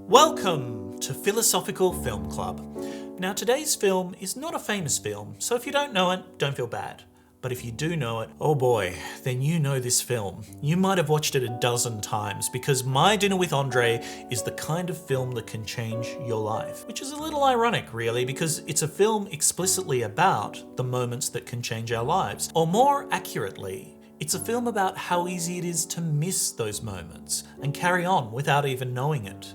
Welcome to Philosophical Film Club. Now today's film is not a famous film, so if you don't know it, don't feel bad. But if you do know it, oh boy, then you know this film. You might have watched it a dozen times because My Dinner with Andre is the kind of film that can change your life. Which is a little ironic really, because it's a film explicitly about the moments that can change our lives. Or more accurately, it's a film about how easy it is to miss those moments and carry on without even knowing it.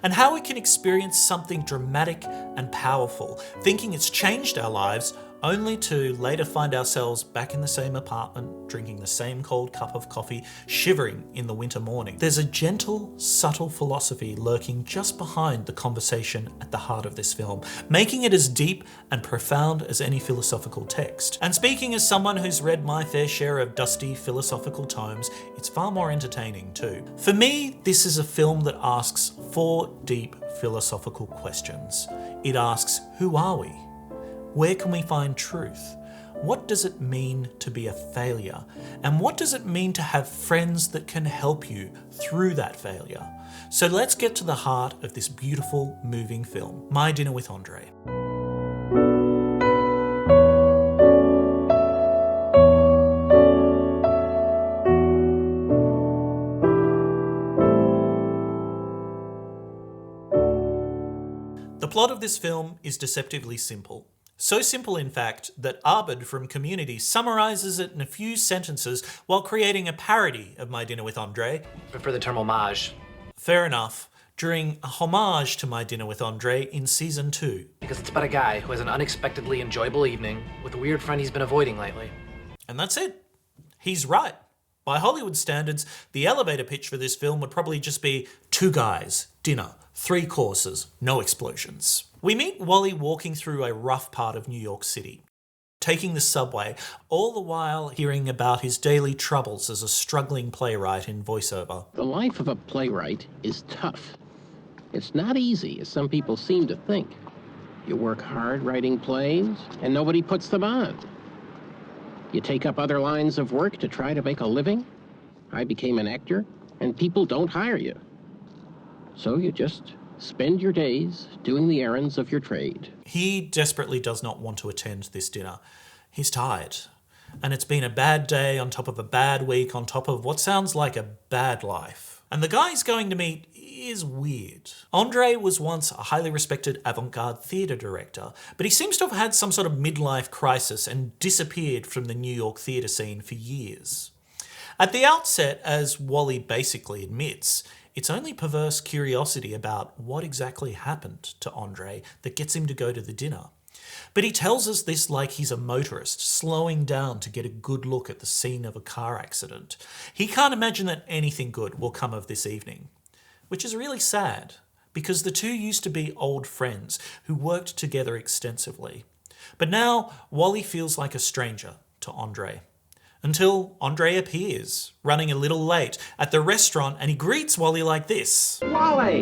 And how we can experience something dramatic and powerful, thinking it's changed our lives, only to later find ourselves back in the same apartment, drinking the same cold cup of coffee, shivering in the winter morning. There's a gentle, subtle philosophy lurking just behind the conversation at the heart of this film, making it as deep and profound as any philosophical text. And speaking as someone who's read my fair share of dusty philosophical tomes, it's far more entertaining too. For me, this is a film that asks 4 deep philosophical questions. It asks, who are we? Where can we find truth? What does it mean to be a failure? And what does it mean to have friends that can help you through that failure? So let's get to the heart of this beautiful, moving film, My Dinner with Andre. The plot of this film is deceptively simple. So simple, in fact, that Abed from Community summarises it in a few sentences while creating a parody of My Dinner with Andre. Prefer the term homage. Fair enough. During a homage to My Dinner with Andre in Season 2. Because it's about a guy who has an unexpectedly enjoyable evening with a weird friend he's been avoiding lately. And that's it. He's right. By Hollywood standards, the elevator pitch for this film would probably just be 2 guys, dinner, 3 courses, no explosions. We meet Wally walking through a rough part of New York City, taking the subway, all the while hearing about his daily troubles as a struggling playwright in voiceover. The life of a playwright is tough. It's not easy, as some people seem to think. You work hard writing plays, and nobody puts them on. You take up other lines of work to try to make a living. I became an actor, and people don't hire you. So you just spend your days doing the errands of your trade. He desperately does not want to attend this dinner. He's tired. And it's been a bad day on top of a bad week on top of what sounds like a bad life. And the guy he's going to meet is weird. Andre was once a highly respected avant-garde theatre director, but he seems to have had some sort of midlife crisis and disappeared from the New York theatre scene for years. At the outset, as Wally basically admits, it's only perverse curiosity about what exactly happened to Andre that gets him to go to the dinner. But he tells us this like he's a motorist, slowing down to get a good look at the scene of a car accident. He can't imagine that anything good will come of this evening. Which is really sad, because the two used to be old friends who worked together extensively. But now, Wally feels like a stranger to Andre. Until Andre appears, running a little late, at the restaurant, and he greets Wally like this. Wally!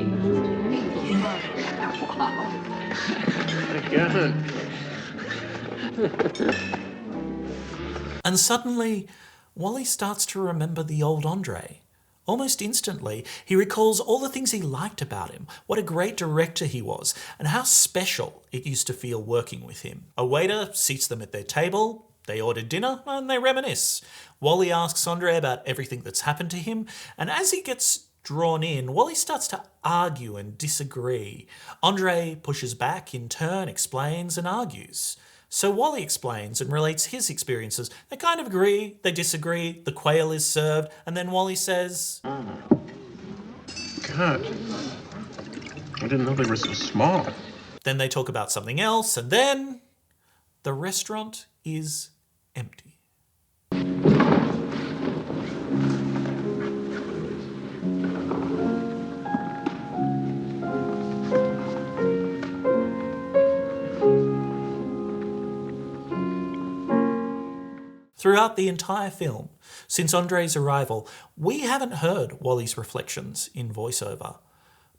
And suddenly, Wally starts to remember the old Andre. Almost instantly, he recalls all the things he liked about him, what a great director he was, and how special it used to feel working with him. A waiter seats them at their table. They order dinner and they reminisce. Wally asks Andre about everything that's happened to him, and as he gets drawn in, Wally starts to argue and disagree. Andre pushes back, in turn explains and argues. So Wally explains and relates his experiences. They kind of agree, they disagree, the quail is served, and then Wally says, God, I didn't know they were so small. Then they talk about something else, and then the restaurant is empty. Throughout the entire film, since Andre's arrival, we haven't heard Wally's reflections in voiceover.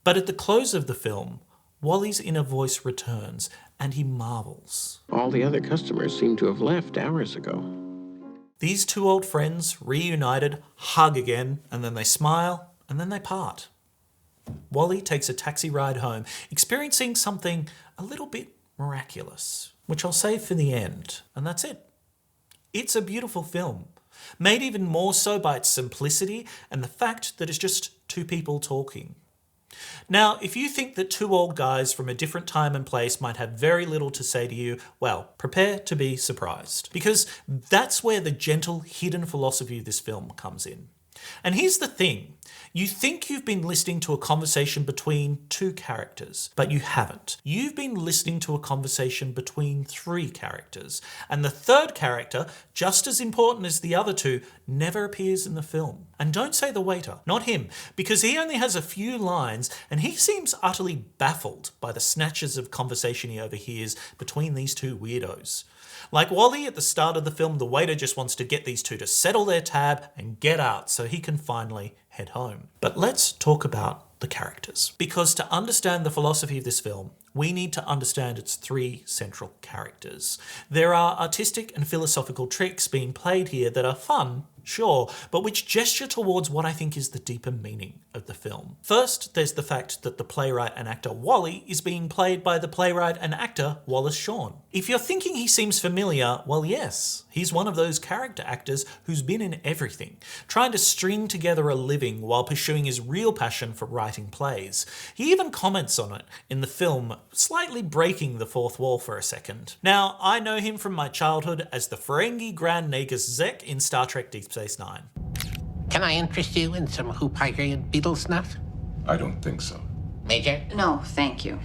But at the close of the film, Wally's inner voice returns and he marvels. All the other customers seem to have left hours ago. These 2 old friends, reunited, hug again, and then they smile, and then they part. Wally takes a taxi ride home, experiencing something a little bit miraculous, which I'll save for the end, and that's it. It's a beautiful film, made even more so by its simplicity and the fact that it's just two people talking. Now, if you think that two old guys from a different time and place might have very little to say to you, well, prepare to be surprised. Because that's where the gentle, hidden philosophy of this film comes in. And here's the thing. You think you've been listening to a conversation between two characters, but you haven't. You've been listening to a conversation between three characters. And the third character, just as important as the other two, never appears in the film. And don't say the waiter, not him, because he only has a few lines and he seems utterly baffled by the snatches of conversation he overhears between these two weirdos. Like Wally at the start of the film, the waiter just wants to get these two to settle their tab and get out so he can finally head home. But let's talk about the characters. Because to understand the philosophy of this film, we need to understand its three central characters. There are artistic and philosophical tricks being played here that are fun, sure, but which gesture towards what I think is the deeper meaning of the film. First, there's the fact that the playwright and actor Wally is being played by the playwright and actor Wallace Shawn. If you're thinking he seems familiar, well yes, he's one of those character actors who's been in everything, trying to string together a living while pursuing his real passion for writing plays. He even comments on it in the film, slightly breaking the fourth wall for a second. Now, I know him from my childhood as the Ferengi Grand Nagus Zek in Star Trek Deep Space Nine. Can I interest you in some Hoopigerian beetle snuff? I don't think so. Major? No, thank you.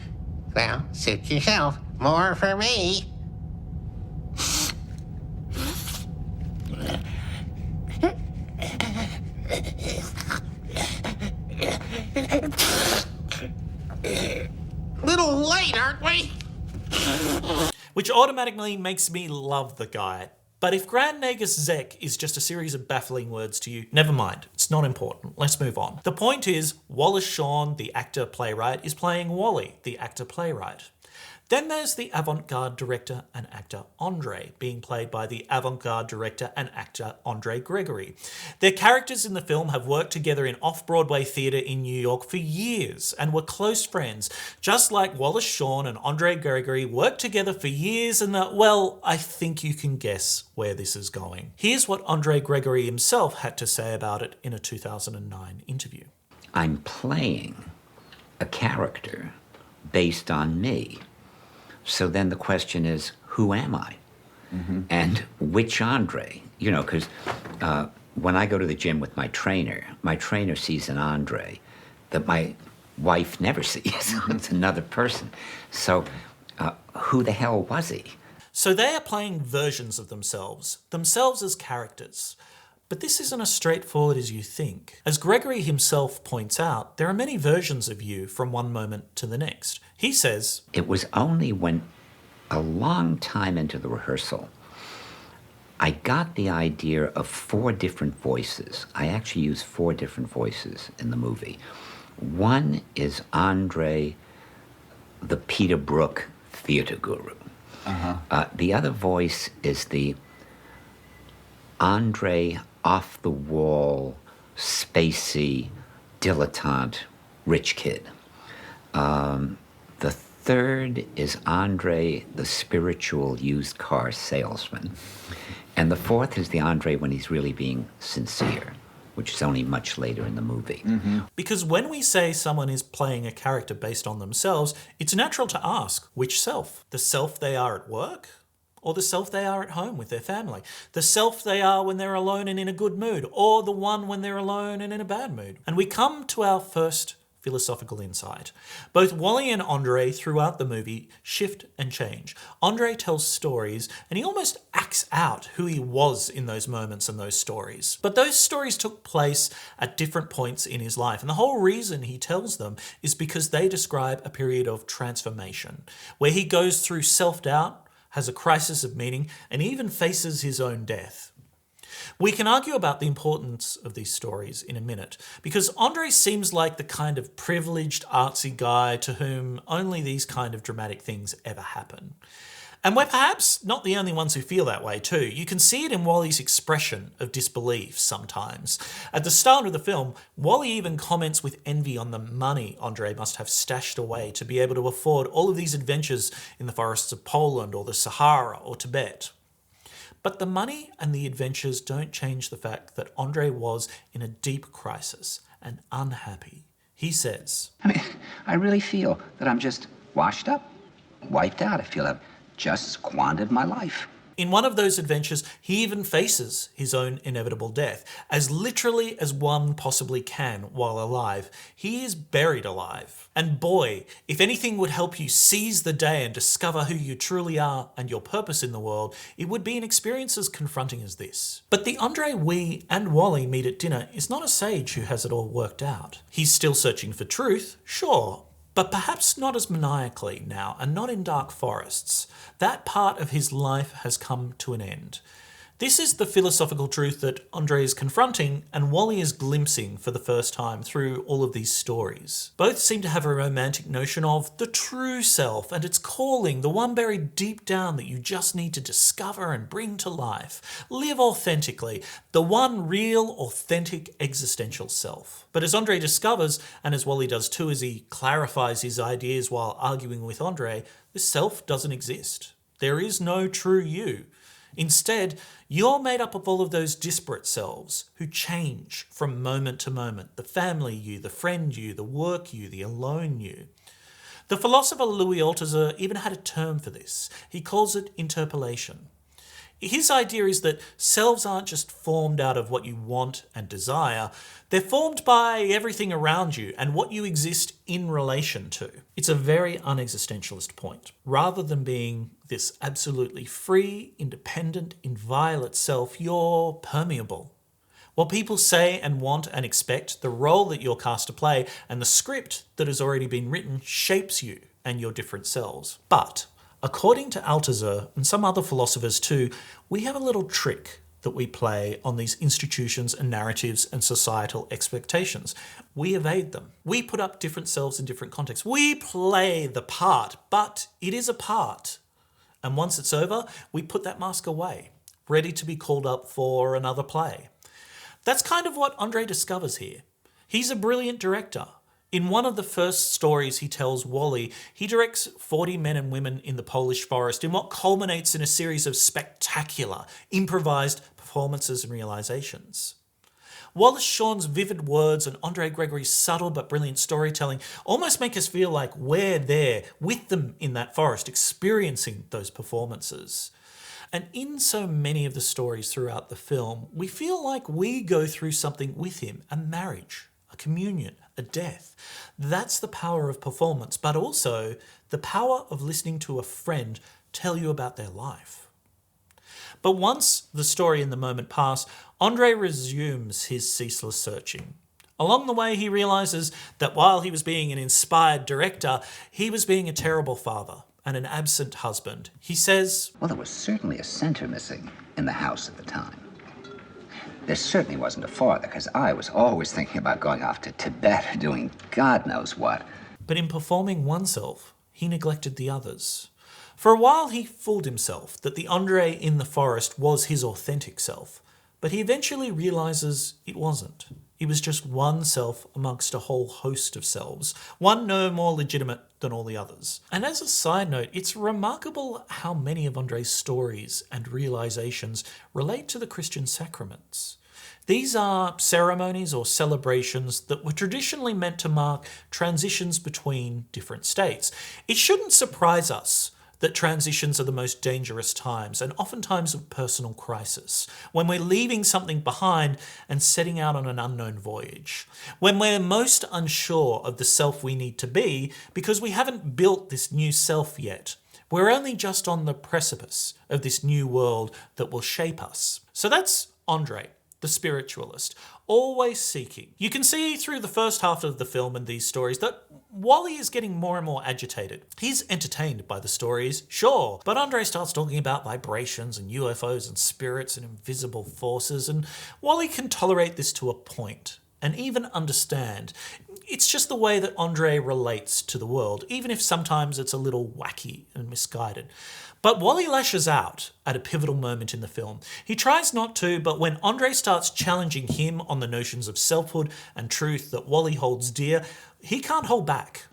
Well, suit yourself. More for me. Little light, aren't we? Which automatically makes me love the guy. But if Grand Nagus Zek is just a series of baffling words to you, never mind. It's not important. Let's move on. The point is, Wallace Shawn, the actor-playwright, is playing Wally, the actor-playwright. Then there's the avant-garde director and actor Andre, being played by the avant-garde director and actor Andre Gregory. Their characters in the film have worked together in off-Broadway theatre in New York for years and were close friends, just like Wallace Shawn and Andre Gregory worked together for years and well, I think you can guess where this is going. Here's what Andre Gregory himself had to say about it in a 2009 interview. I'm playing a character based on me. So then the question is, who am I? Mm-hmm. And which Andre? You know, because when I go to the gym with my trainer sees an Andre that my wife never sees. Mm-hmm. It's another person. So who the hell was he? So they are playing versions of themselves as characters. But this isn't as straightforward as you think. As Gregory himself points out, there are many versions of you from one moment to the next. He says, it was only when a long time into the rehearsal, I got the idea of 4 different voices. I actually use 4 different voices in the movie. One is Andre, the Peter Brook theater guru. Uh-huh. The other voice is the Andre off-the-wall, spacey, dilettante, rich kid. The third is Andre, the spiritual used car salesman. And the fourth is the Andre when he's really being sincere, which is only much later in the movie. Mm-hmm. Because when we say someone is playing a character based on themselves, it's natural to ask, which self? The self they are at work? Or the self they are at home with their family? The self they are when they're alone and in a good mood? Or the one when they're alone and in a bad mood? And we come to our first philosophical insight. Both Wally and Andre throughout the movie shift and change. Andre tells stories and he almost acts out who he was in those moments and those stories. But those stories took place at different points in his life. And the whole reason he tells them is because they describe a period of transformation, where he goes through self-doubt, has a crisis of meaning, and even faces his own death. We can argue about the importance of these stories in a minute, because Andre seems like the kind of privileged, artsy guy to whom only these kind of dramatic things ever happen. And we're perhaps not the only ones who feel that way too. You can see it in Wally's expression of disbelief sometimes. At the start of the film, Wally even comments with envy on the money Andre must have stashed away to be able to afford all of these adventures in the forests of Poland or the Sahara or Tibet. But the money and the adventures don't change the fact that Andre was in a deep crisis and unhappy. He says, I really feel that I'm just washed up, wiped out. I feel I've just squandered my life. In one of those adventures, he even faces his own inevitable death, as literally as one possibly can while alive. He is buried alive. And boy, if anything would help you seize the day and discover who you truly are and your purpose in the world, it would be an experience as confronting as this. But the Andre we and Wally meet at dinner is not a sage who has it all worked out. He's still searching for truth, sure, but perhaps not as maniacally now, and not in dark forests. That part of his life has come to an end. This is the philosophical truth that Andre is confronting and Wally is glimpsing for the first time through all of these stories. Both seem to have a romantic notion of the true self and its calling, the one buried deep down that you just need to discover and bring to life. Live authentically, the one real, authentic, existential self. But as Andre discovers, and as Wally does too as he clarifies his ideas while arguing with Andre, this self doesn't exist. There is no true you. Instead, you're made up of all of those disparate selves who change from moment to moment. The family you, the friend you, the work you, the alone you. The philosopher Louis Althusser even had a term for this. He calls it interpolation. His idea is that selves aren't just formed out of what you want and desire, they're formed by everything around you and what you exist in relation to. It's a very unexistentialist point. Rather than being this absolutely free, independent, inviolate self, you're permeable. What people say and want and expect, the role that you're cast to play, and the script that has already been written shapes you and your different selves. But according to Althusser and some other philosophers too, we have a little trick that we play on these institutions and narratives and societal expectations. We evade them. We put up different selves in different contexts. We play the part, but it is a part. And once it's over, we put that mask away, ready to be called up for another play. That's kind of what Andre discovers here. He's a brilliant director. In one of the first stories he tells Wally, he directs 40 men and women in the Polish forest in what culminates in a series of spectacular, improvised performances and realizations. Wallace Shawn's vivid words and Andre Gregory's subtle but brilliant storytelling almost make us feel like we're there with them in that forest, experiencing those performances. And in so many of the stories throughout the film, we feel like we go through something with him, a marriage, a communion, a death. That's the power of performance, but also the power of listening to a friend tell you about their life. But once the story and the moment pass, Andre resumes his ceaseless searching. Along the way, he realizes that while he was being an inspired director, he was being a terrible father and an absent husband. He says, Well, there was certainly a center missing in the house at the time. There certainly wasn't a father, because I was always thinking about going off to Tibet or doing God knows what. But in performing oneself, he neglected the others. For a while, he fooled himself that the Andre in the forest was his authentic self, but he eventually realizes it wasn't. He was just one self amongst a whole host of selves, one no more legitimate than all the others. And as a side note, it's remarkable how many of Andre's stories and realizations relate to the Christian sacraments. These are ceremonies or celebrations that were traditionally meant to mark transitions between different states. It shouldn't surprise us that transitions are the most dangerous times, and often times of personal crisis, when we're leaving something behind and setting out on an unknown voyage, when we're most unsure of the self we need to be because we haven't built this new self yet. We're only just on the precipice of this new world that will shape us. So that's Andre, the spiritualist, always seeking. You can see through the first half of the film and these stories that Wally is getting more and more agitated. He's entertained by the stories, sure, but Andre starts talking about vibrations and UFOs and spirits and invisible forces, and Wally can tolerate this to a point and even understand. It's just the way that Andre relates to the world, even if sometimes it's a little wacky and misguided. But Wally lashes out at a pivotal moment in the film. He tries not to, but when Andre starts challenging him on the notions of selfhood and truth that Wally holds dear, he can't hold back.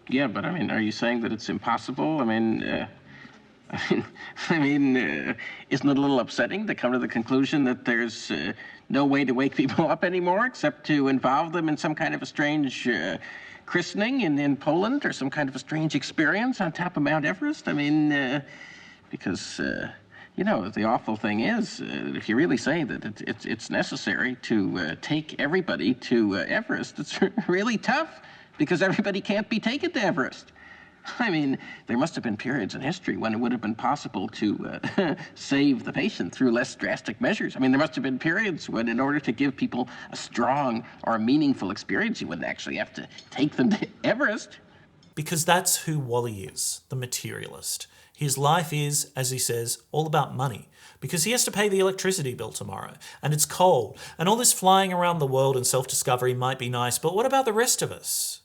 Yeah, but I mean, are you saying that it's impossible? Isn't it a little upsetting to come to the conclusion that there's no way to wake people up anymore except to involve them in some kind of a strange christening in Poland or some kind of a strange experience on top of Mount Everest? Because the awful thing is, if you really say that it's necessary to take everybody to Everest, it's really tough because everybody can't be taken to Everest. There must have been periods in history when it would have been possible to save the patient through less drastic measures. There must have been periods when, in order to give people a strong or a meaningful experience, you wouldn't actually have to take them to Everest. Because that's who Wally is, the materialist. His life is, as he says, all about money, because he has to pay the electricity bill tomorrow, and it's cold, and all this flying around the world and self-discovery might be nice, but what about the rest of us?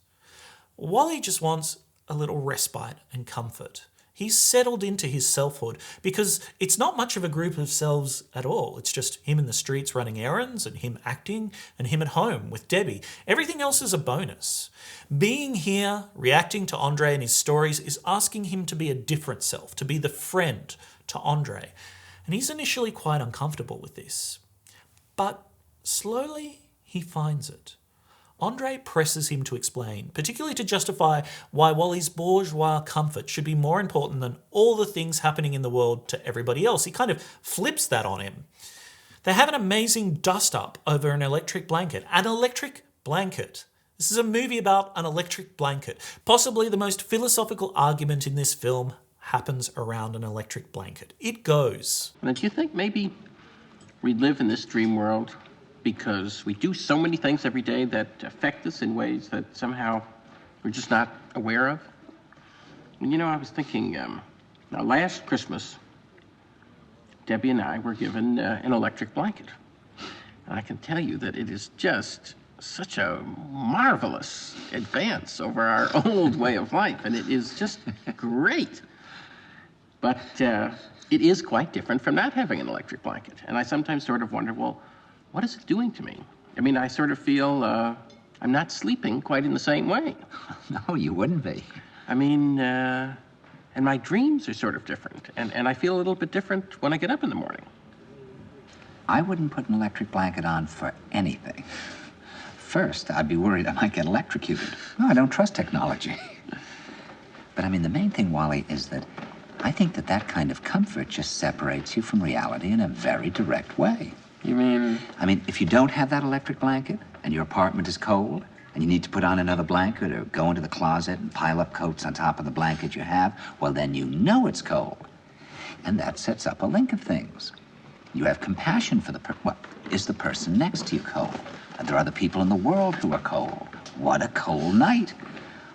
Wally just wants a little respite and comfort. He's settled into his selfhood because it's not much of a group of selves at all. It's just him in the streets running errands and him acting and him at home with Debbie. Everything else is a bonus. Being here, reacting to Andre and his stories is asking him to be a different self, to be the friend to Andre. And he's initially quite uncomfortable with this. But slowly he finds it. Andre presses him to explain, particularly to justify why Wally's bourgeois comfort should be more important than all the things happening in the world to everybody else. He kind of flips that on him. They have an amazing dust-up over an electric blanket. An electric blanket. This is a movie about an electric blanket. Possibly the most philosophical argument in this film happens around an electric blanket. It goes. Do you think maybe we live in this dream world because we do so many things every day that affect us in ways that somehow we're just not aware of? I was thinking, now last Christmas, Debbie and I were given an electric blanket. And I can tell you that it is just such a marvelous advance over our old way of life, and it is just great. But it is quite different from not having an electric blanket. And I sometimes sort of wonder, well, what is it doing to me? I sort of feel I'm not sleeping quite in the same way. No, you wouldn't be. And my dreams are sort of different. And I feel a little bit different when I get up in the morning. I wouldn't put an electric blanket on for anything. First, I'd be worried I might get electrocuted. No, I don't trust technology. But the main thing, Wally, is that I think that kind of comfort just separates you from reality in a very direct way. You mean? If you don't have that electric blanket and your apartment is cold and you need to put on another blanket or go into the closet and pile up coats on top of the blanket you have, well, then you know it's cold. And that sets up a link of things. You have compassion for is the person next to you cold? Are there other people in the world who are cold? What a cold night.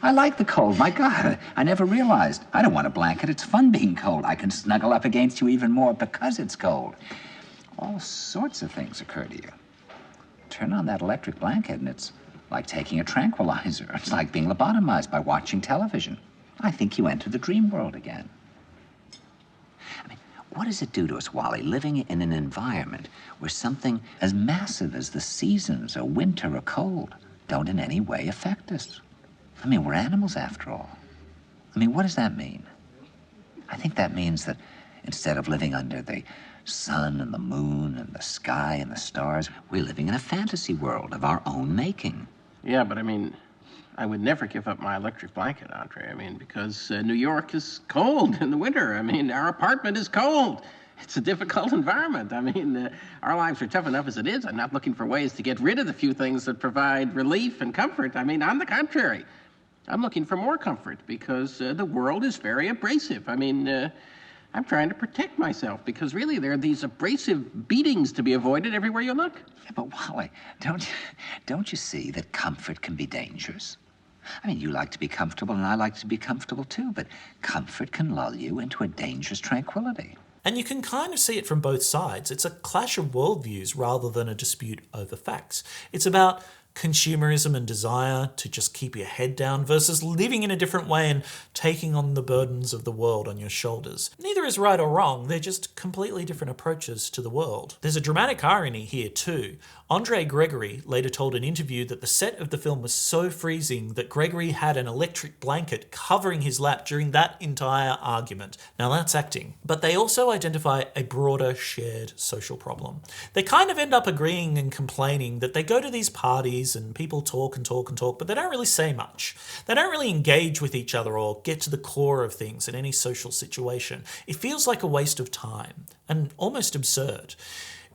I like the cold. My God, I never realized. I don't want a blanket. It's fun being cold. I can snuggle up against you even more because it's cold. All sorts of things occur to you. Turn on that electric blanket and it's like taking a tranquilizer. It's like being lobotomized by watching television. I think you enter the dream world again. What does it do to us, Wally, living in an environment where something as massive as the seasons or winter or cold don't in any way affect us? We're animals after all. What does that mean? I think that means that instead of living under the sun and the moon and the sky and the stars, we're living in a fantasy world of our own making. Yeah, but I would never give up my electric blanket, Andre. Because New York is cold in the winter. Our apartment is cold. It's a difficult environment. Our lives are tough enough as it is. I'm not looking for ways to get rid of the few things that provide relief and comfort. On the contrary, I'm looking for more comfort because the world is very abrasive. I'm trying to protect myself because really there are these abrasive beatings to be avoided everywhere you look. Yeah, but Wally, don't you see that comfort can be dangerous? You like to be comfortable and I like to be comfortable too, but comfort can lull you into a dangerous tranquility. And you can kind of see it from both sides. It's a clash of worldviews rather than a dispute over facts. It's about consumerism and desire to just keep your head down versus living in a different way and taking on the burdens of the world on your shoulders. Neither is right or wrong, they're just completely different approaches to the world. There's a dramatic irony here too. Andre Gregory later told an interview that the set of the film was so freezing that Gregory had an electric blanket covering his lap during that entire argument. Now that's acting. But they also identify a broader shared social problem. They kind of end up agreeing and complaining that they go to these parties and people talk and talk and talk, but they don't really say much. They don't really engage with each other or get to the core of things in any social situation. It feels like a waste of time and almost absurd.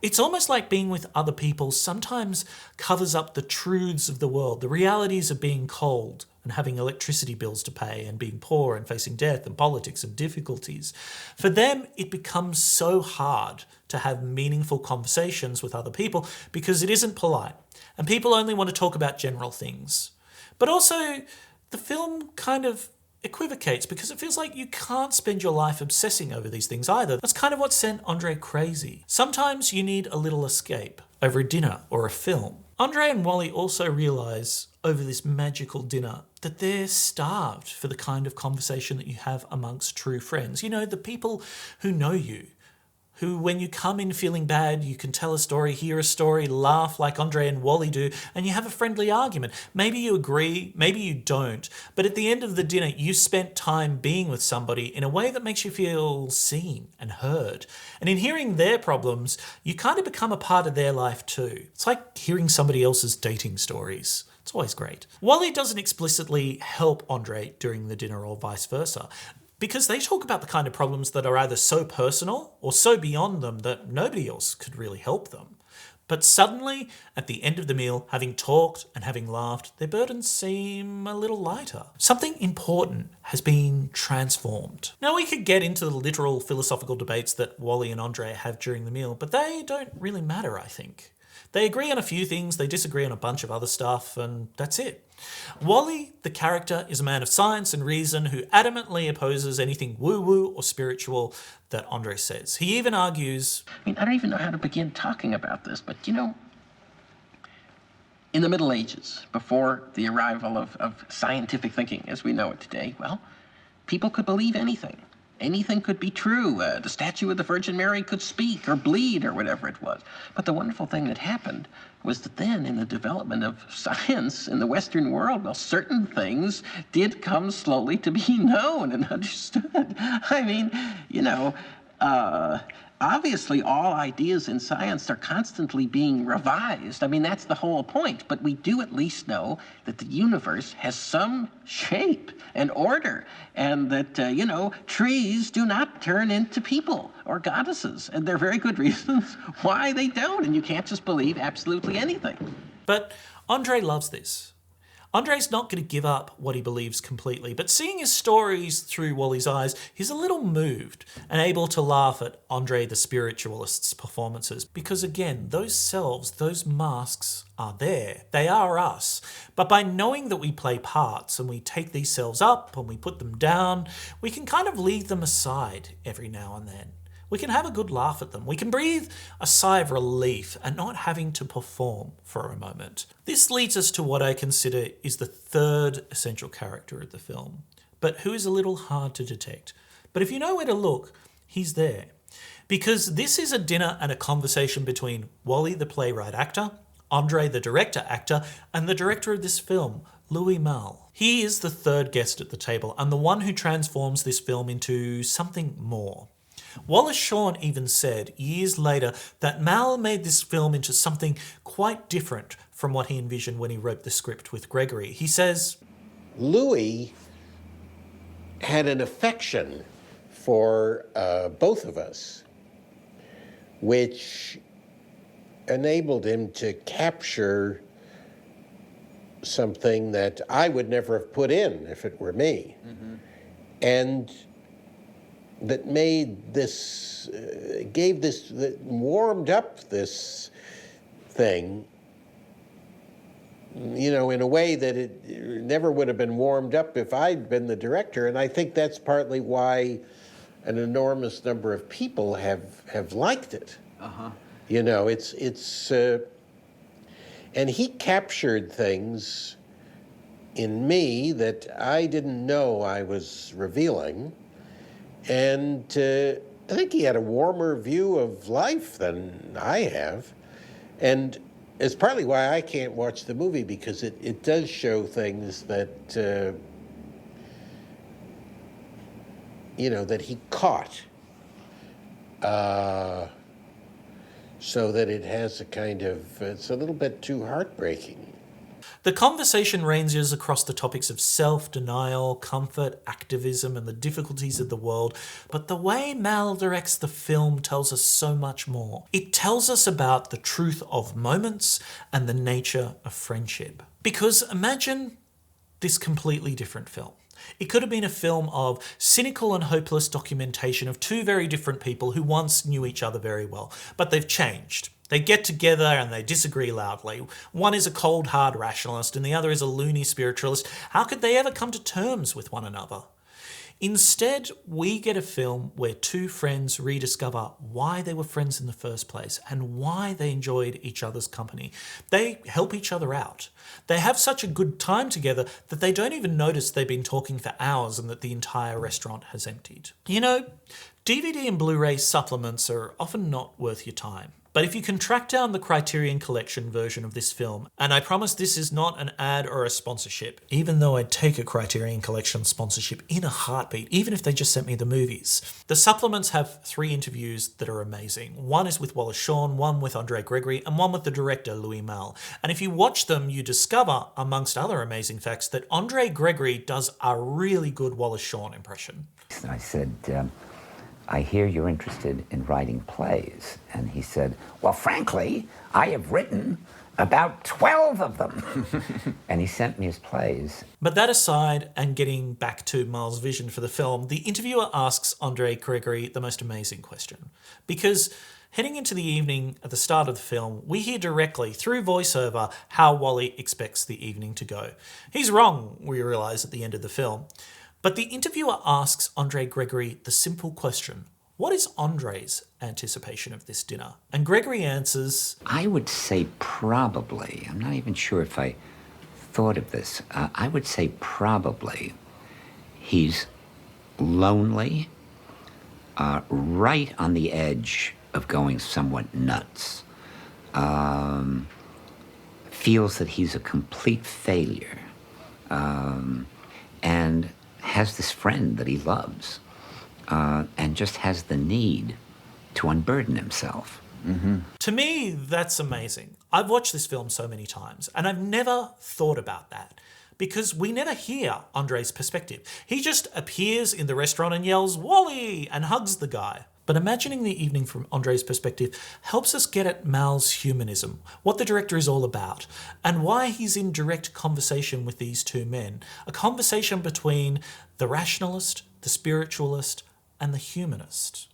It's almost like being with other people sometimes covers up the truths of the world, the realities of being cold and having electricity bills to pay and being poor and facing death and politics and difficulties. For them, it becomes so hard to have meaningful conversations with other people because it isn't polite and people only want to talk about general things. But also, the film kind of equivocates because it feels like you can't spend your life obsessing over these things either. That's kind of what sent Andre crazy. Sometimes you need a little escape over a dinner or a film. Andre and Wally also realise over this magical dinner that they're starved for the kind of conversation that you have amongst true friends. You know, the people who know you, who when you come in feeling bad, you can tell a story, hear a story, laugh like Andre and Wally do, and you have a friendly argument. Maybe you agree, maybe you don't, but at the end of the dinner, you spent time being with somebody in a way that makes you feel seen and heard. And in hearing their problems, you kind of become a part of their life too. It's like hearing somebody else's dating stories. It's always great. Wally doesn't explicitly help Andre during the dinner or vice versa, because they talk about the kind of problems that are either so personal or so beyond them that nobody else could really help them. But suddenly, at the end of the meal, having talked and having laughed, their burdens seem a little lighter. Something important has been transformed. Now, we could get into the literal philosophical debates that Wally and Andre have during the meal, but they don't really matter, I think. They agree on a few things, they disagree on a bunch of other stuff, and that's it. Wally, the character, is a man of science and reason who adamantly opposes anything woo-woo or spiritual that Andre says. He even argues, I don't even know how to begin talking about this, but in the Middle Ages, before the arrival of scientific thinking as we know it today, well, people could believe anything. Anything could be true. The statue of the Virgin Mary could speak or bleed or whatever it was. But the wonderful thing that happened was that then in the development of science in the Western world, well, certain things did come slowly to be known and understood. Obviously all ideas in science are constantly being revised. That's the whole point. But we do at least know that the universe has some shape and order, and that, trees do not turn into people or goddesses. And there are very good reasons why they don't. And you can't just believe absolutely anything. but Andre loves this. Andre's not going to give up what he believes completely, but seeing his stories through Wally's eyes, he's a little moved and able to laugh at Andre the spiritualist's performances because, again, those selves, those masks are there. They are us. But by knowing that we play parts and we take these selves up and we put them down, we can kind of leave them aside every now and then. We can have a good laugh at them. We can breathe a sigh of relief at not having to perform for a moment. This leads us to what I consider is the third essential character of the film, but who is a little hard to detect. But if you know where to look, he's there. Because this is a dinner and a conversation between Wally, the playwright actor, Andre, the director actor, and the director of this film, Louis Malle. He is the third guest at the table and the one who transforms this film into something more. Wallace Shawn even said, years later, that Malle made this film into something quite different from what he envisioned when he wrote the script with Gregory. He says, Louis had an affection for both of us, which enabled him to capture something that I would never have put in if it were me. Mm-hmm. And that made this, warmed up this thing, in a way that it never would have been warmed up if I'd been the director. And I think that's partly why an enormous number of people have liked it. You know, and he captured things in me that I didn't know I was revealing. And I think he had a warmer view of life than I have. And it's partly why I can't watch the movie, because it does show things that, you know, that he caught. So that it has a kind of, it's a little bit too heartbreaking. The conversation ranges across the topics of self-denial, comfort, activism, and the difficulties of the world, but the way Malle directs the film tells us so much more. It tells us about the truth of moments and the nature of friendship. Because imagine this completely different film. It could have been a film of cynical and hopeless documentation of two very different people who once knew each other very well, but they've changed. They get together and they disagree loudly. One is a cold, hard rationalist and the other is a loony spiritualist. How could they ever come to terms with one another? Instead, we get a film where two friends rediscover why they were friends in the first place and why they enjoyed each other's company. They help each other out. They have such a good time together that they don't even notice they've been talking for hours and that the entire restaurant has emptied. You know, DVD and Blu-ray supplements are often not worth your time. But if you can track down the Criterion Collection version of this film, and I promise this is not an ad or a sponsorship, even though I'd take a Criterion Collection sponsorship in a heartbeat, even if they just sent me the movies. The supplements have 3 interviews that are amazing. One is with Wallace Shawn, one with Andre Gregory, and one with the director, Louis Malle. And if you watch them, you discover, amongst other amazing facts, that Andre Gregory does a really good Wallace Shawn impression. I said, I hear you're interested in writing plays. And he said, well, frankly, I have written about 12 of them. And he sent me his plays. But that aside, and getting back to Malle's vision for the film, the interviewer asks Andre Gregory the most amazing question. Because heading into the evening at the start of the film, we hear directly, through voiceover, how Wally expects the evening to go. He's wrong, we realise at the end of the film. But the interviewer asks Andre Gregory the simple question, what is Andre's anticipation of this dinner? And Gregory answers, I would say probably, I'm not even sure if I thought of this, I would say probably he's lonely, right on the edge of going somewhat nuts, feels that he's a complete failure, and has this friend that he loves, and just has the need to unburden himself. Mm-hmm. To me, that's amazing. I've watched this film so many times, and I've never thought about that, because we never hear Andre's perspective. He just appears in the restaurant and yells, Wally, and hugs the guy. But imagining the evening from Andre's perspective helps us get at Malle's humanism, what the director is all about, and why he's in direct conversation with these two men, a conversation between the rationalist, the spiritualist, and the humanist,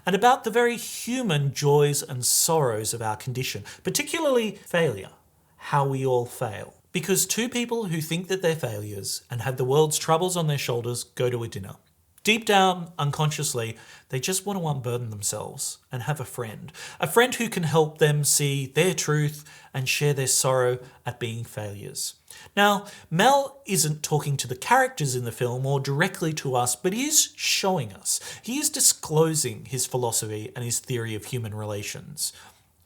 and about the very human joys and sorrows of our condition, particularly failure, how we all fail. Because two people who think that they're failures and have the world's troubles on their shoulders go to a dinner. Deep down, unconsciously, they just want to unburden themselves and have a friend who can help them see their truth and share their sorrow at being failures. Now, Malle isn't talking to the characters in the film or directly to us, but he is showing us. He is disclosing his philosophy and his theory of human relations.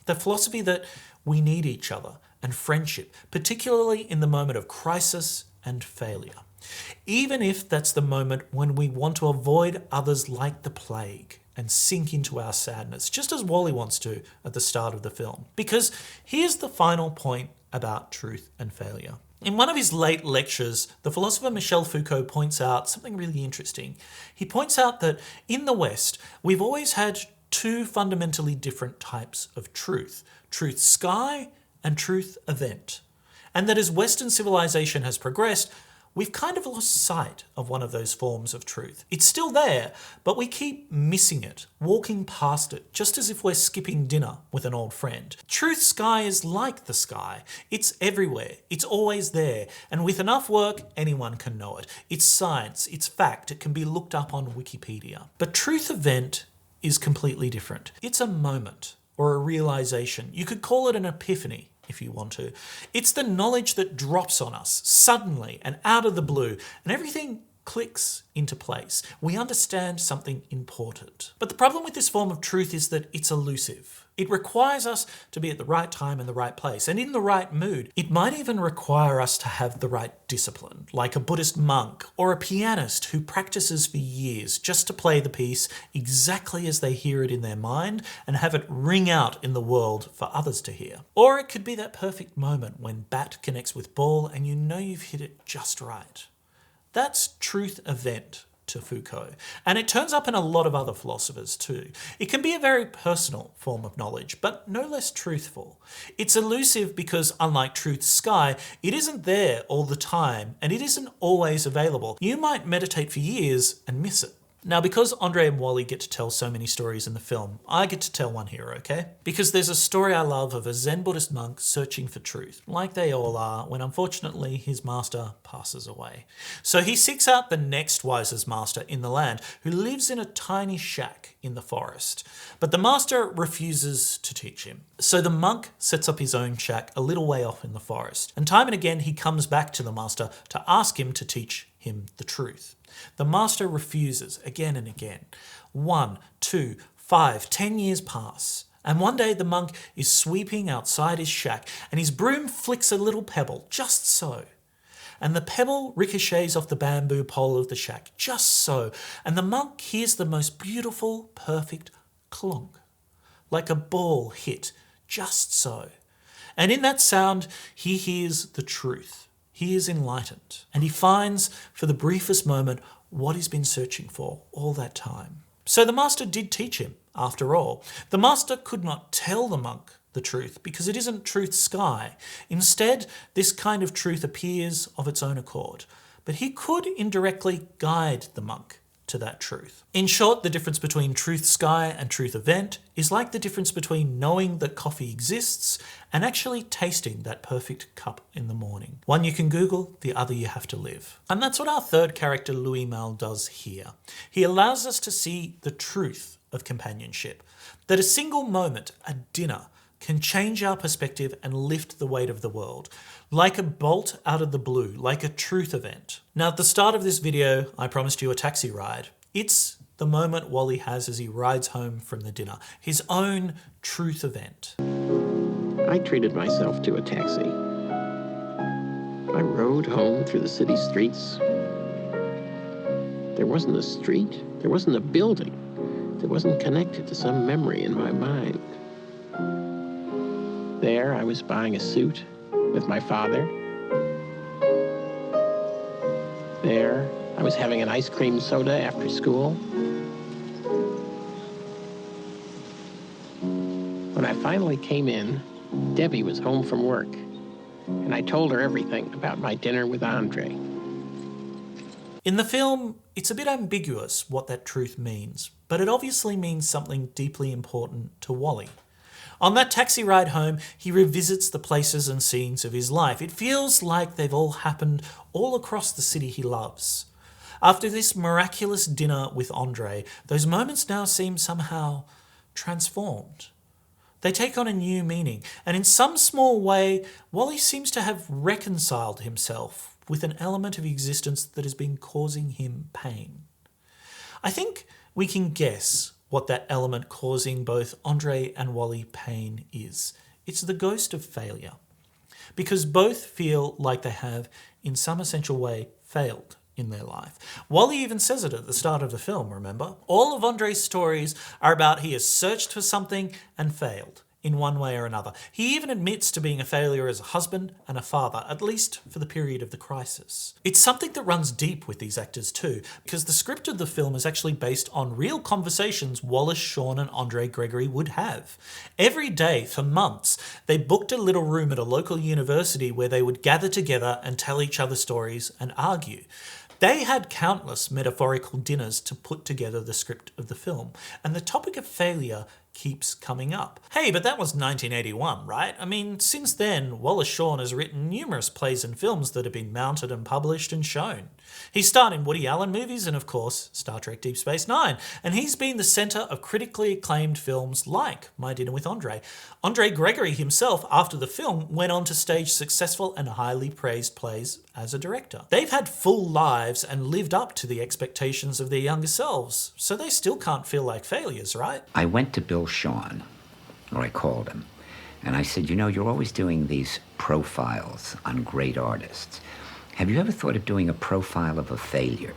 The philosophy that we need each other and friendship, particularly in the moment of crisis and failure. Even if that's the moment when we want to avoid others like the plague and sink into our sadness, just as Wally wants to at the start of the film. Because here's the final point about truth and failure. In one of his late lectures, the philosopher Michel Foucault points out something really interesting. He points out that in the West, we've always had 2 fundamentally different types of truth. Truth sky and truth event. And that as Western civilization has progressed, we've kind of lost sight of one of those forms of truth. It's still there, but we keep missing it, walking past it, just as if we're skipping dinner with an old friend. Truth sky is like the sky. It's everywhere. It's always there. And with enough work, anyone can know it. It's science. It's fact. It can be looked up on Wikipedia. But truth event is completely different. It's a moment or a realization. You could call it an epiphany if you want to. It's the knowledge that drops on us suddenly and out of the blue, and everything clicks into place. We understand something important. But the problem with this form of truth is that it's elusive. It requires us to be at the right time in the right place and in the right mood. It might even require us to have the right discipline, like a Buddhist monk or a pianist who practices for years just to play the piece exactly as they hear it in their mind and have it ring out in the world for others to hear. Or it could be that perfect moment when bat connects with ball and you know you've hit it just right. That's truth event to Foucault, and it turns up in a lot of other philosophers too. It can be a very personal form of knowledge, but no less truthful. It's elusive because, unlike truth sky, it isn't there all the time, and it isn't always available. You might meditate for years and miss it. Now, because Andre and Wally get to tell so many stories in the film, I get to tell one here, okay? Because there's a story I love of a Zen Buddhist monk searching for truth, like they all are, when unfortunately his master passes away. So he seeks out the next wisest master in the land, who lives in a tiny shack in the forest. But the master refuses to teach him. So the monk sets up his own shack a little way off in the forest, and time and again he comes back to the master to ask him to teach him the truth. The master refuses again and again. 1, 2, 5, 10 years pass. And one day the monk is sweeping outside his shack and his broom flicks a little pebble, just so. And the pebble ricochets off the bamboo pole of the shack, just so. And the monk hears the most beautiful, perfect clonk, like a ball hit, just so. And in that sound, he hears the truth. He is enlightened, and he finds, for the briefest moment, what he's been searching for all that time. So the master did teach him, after all. The master could not tell the monk the truth, because it isn't truth sky. Instead, this kind of truth appears of its own accord. But he could indirectly guide the monk to that truth. In short, the difference between truth sky and truth event is like the difference between knowing that coffee exists and actually tasting that perfect cup in the morning. One you can Google, the other you have to live. And that's what our third character, Malle, does here. He allows us to see the truth of companionship, that a single moment, a dinner, can change our perspective and lift the weight of the world, like a bolt out of the blue, like a truth event. Now, at the start of this video, I promised you a taxi ride. It's the moment Wally has as he rides home from the dinner, his own truth event. I treated myself to a taxi. I rode home through the city streets. There wasn't a street, there wasn't a building that wasn't connected to some memory in my mind. There, I was buying a suit with my father. There, I was having an ice cream soda after school. When I finally came in, Debbie was home from work, and I told her everything about my dinner with Andre. In the film, it's a bit ambiguous what that truth means, but it obviously means something deeply important to Wally. On that taxi ride home, he revisits the places and scenes of his life. It feels like they've all happened all across the city he loves. After this miraculous dinner with Andre, those moments now seem somehow transformed. They take on a new meaning, and in some small way, Wally seems to have reconciled himself with an element of existence that has been causing him pain. I think we can guess what that element causing both Andre and Wally pain is. It's the ghost of failure. Because both feel like they have, in some essential way, failed in their life. Wally even says it at the start of the film, remember? All of Andre's stories are about he has searched for something and failed. in one way or another. He even admits to being a failure as a husband and a father, at least for the period of the crisis. It's something that runs deep with these actors too, because the script of the film is actually based on real conversations Wallace Shawn and Andre Gregory would have. Every day for months, they booked a little room at a local university where they would gather together and tell each other stories and argue. They had countless metaphorical dinners to put together the script of the film, and the topic of failure keeps coming up. Hey, but that was 1981, right? I mean, since then, Wallace Shawn has written numerous plays and films that have been mounted and published and shown. He starred in Woody Allen movies and, of course, Star Trek Deep Space Nine, and he's been the centre of critically acclaimed films like My Dinner with Andre. Andre Gregory himself, after the film, went on to stage successful and highly praised plays as a director. They've had full lives and lived up to the expectations of their younger selves, so they still can't feel like failures, right? I went to Bill Shawn, or I called him, and I said, you're always doing these profiles on great artists. Have you ever thought of doing a profile of a failure?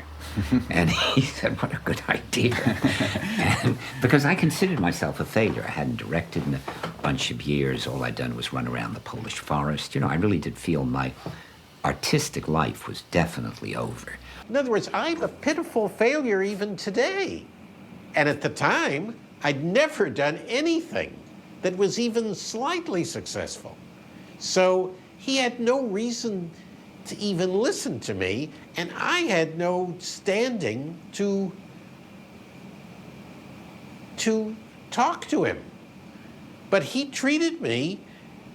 And he said, what a good idea. And because I considered myself a failure. I hadn't directed in a bunch of years. All I'd done was run around the Polish forest. I really did feel my artistic life was definitely over. In other words, I'm a pitiful failure even today. And at the time, I'd never done anything that was even slightly successful. So he had no reason to even listen to me, and I had no standing to talk to him. But he treated me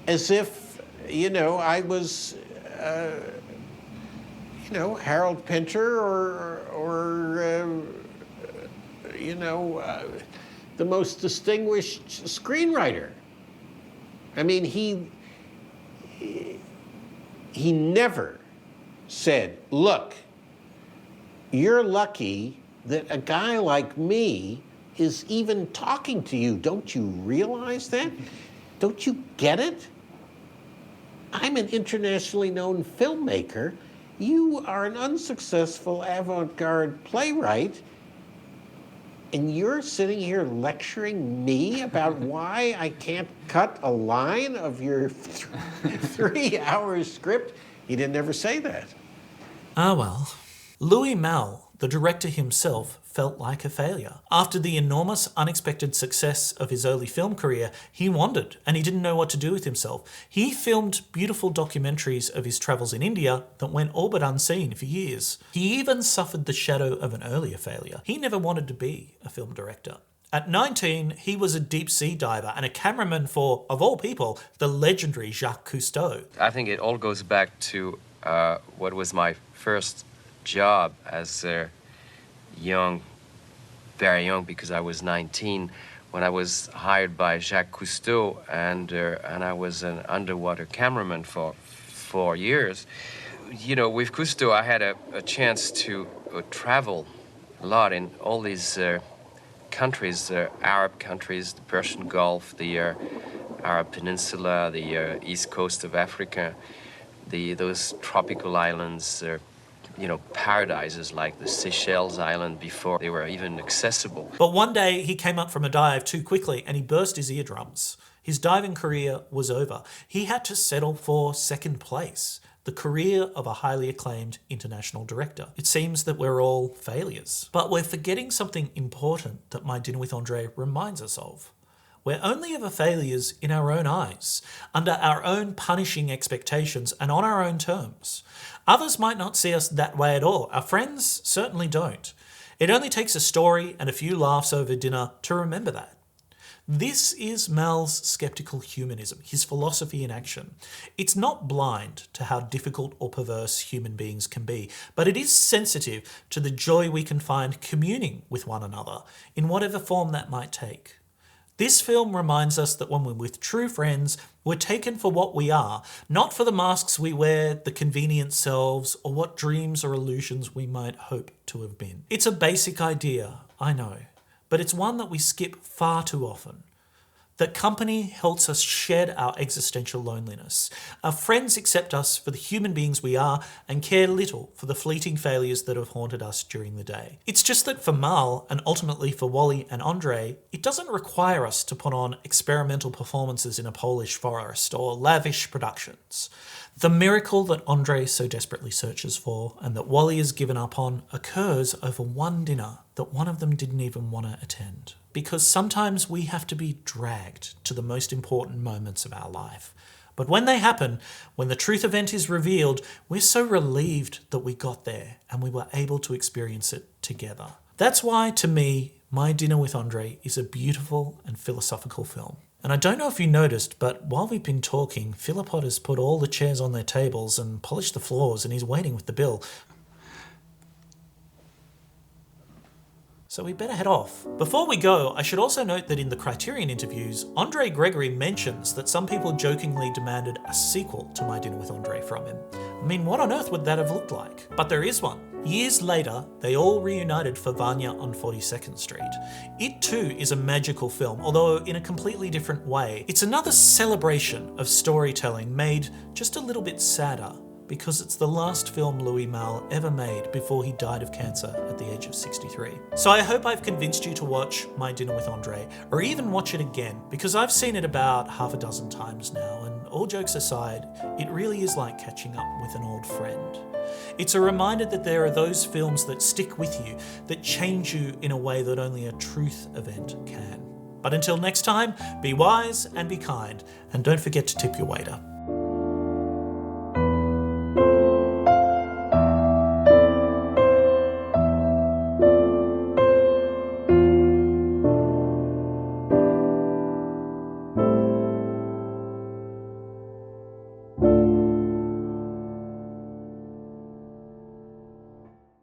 as if, I was, Harold Pinter or the most distinguished screenwriter. I mean, he never said, look, you're lucky that a guy like me is even talking to you. Don't you realize that? Don't you get it? I'm an internationally known filmmaker. You are an unsuccessful avant-garde playwright, and you're sitting here lecturing me about why I can't cut a line of your 3-hour script? He didn't ever say that. Ah well. Louis Malle, the director himself, felt like a failure. After the enormous, unexpected success of his early film career, he wandered and he didn't know what to do with himself. He filmed beautiful documentaries of his travels in India that went all but unseen for years. He even suffered the shadow of an earlier failure. He never wanted to be a film director. At 19, he was a deep-sea diver and a cameraman for, of all people, the legendary Jacques Cousteau. I think it all goes back to what was my first job as a very young, because I was 19, when I was hired by Jacques Cousteau, and I was an underwater cameraman for 4 years. With Cousteau, I had a chance to travel a lot in all these countries, Arab countries, the Persian Gulf, the Arab Peninsula, the east coast of Africa, those tropical islands, paradises like the Seychelles Island before they were even accessible. But one day he came up from a dive too quickly and he burst his eardrums. His diving career was over. He had to settle for second place, the career of a highly acclaimed international director. It seems that we're all failures. But we're forgetting something important that My Dinner with Andre reminds us of. We're only ever failures in our own eyes, under our own punishing expectations and on our own terms. Others might not see us that way at all. Our friends certainly don't. It only takes a story and a few laughs over dinner to remember that. This is Malle's skeptical humanism, his philosophy in action. It's not blind to how difficult or perverse human beings can be, but it is sensitive to the joy we can find communing with one another, in whatever form that might take. This film reminds us that when we're with true friends, we're taken for what we are, not for the masks we wear, the convenient selves, or what dreams or illusions we might hope to have been. It's a basic idea, I know, but it's one that we skip far too often. That company helps us shed our existential loneliness. Our friends accept us for the human beings we are and care little for the fleeting failures that have haunted us during the day. It's just that for Malle, and ultimately for Wally and Andre, it doesn't require us to put on experimental performances in a Polish forest or lavish productions. The miracle that Andre so desperately searches for and that Wally is given up on occurs over one dinner that one of them didn't even want to attend. Because sometimes we have to be dragged to the most important moments of our life. But when they happen, when the truth event is revealed, we're so relieved that we got there and we were able to experience it together. That's why, to me, My Dinner with Andre is a beautiful and philosophical film. And I don't know if you noticed, but while we've been talking, Philippot has put all the chairs on their tables and polished the floors, and he's waiting with the bill. So we better head off. Before we go, I should also note that in the Criterion interviews, Andre Gregory mentions that some people jokingly demanded a sequel to My Dinner with Andre from him. I mean, what on earth would that have looked like? But there is one. Years later, they all reunited for Vanya on 42nd Street. It too is a magical film, although in a completely different way. It's another celebration of storytelling made just a little bit sadder, because it's the last film Louis Malle ever made before he died of cancer at the age of 63. So I hope I've convinced you to watch My Dinner with Andre, or even watch it again, because I've seen it about half a dozen times now, and all jokes aside, it really is like catching up with an old friend. It's a reminder that there are those films that stick with you, that change you in a way that only a truth event can. But until next time, be wise and be kind, and don't forget to tip your waiter.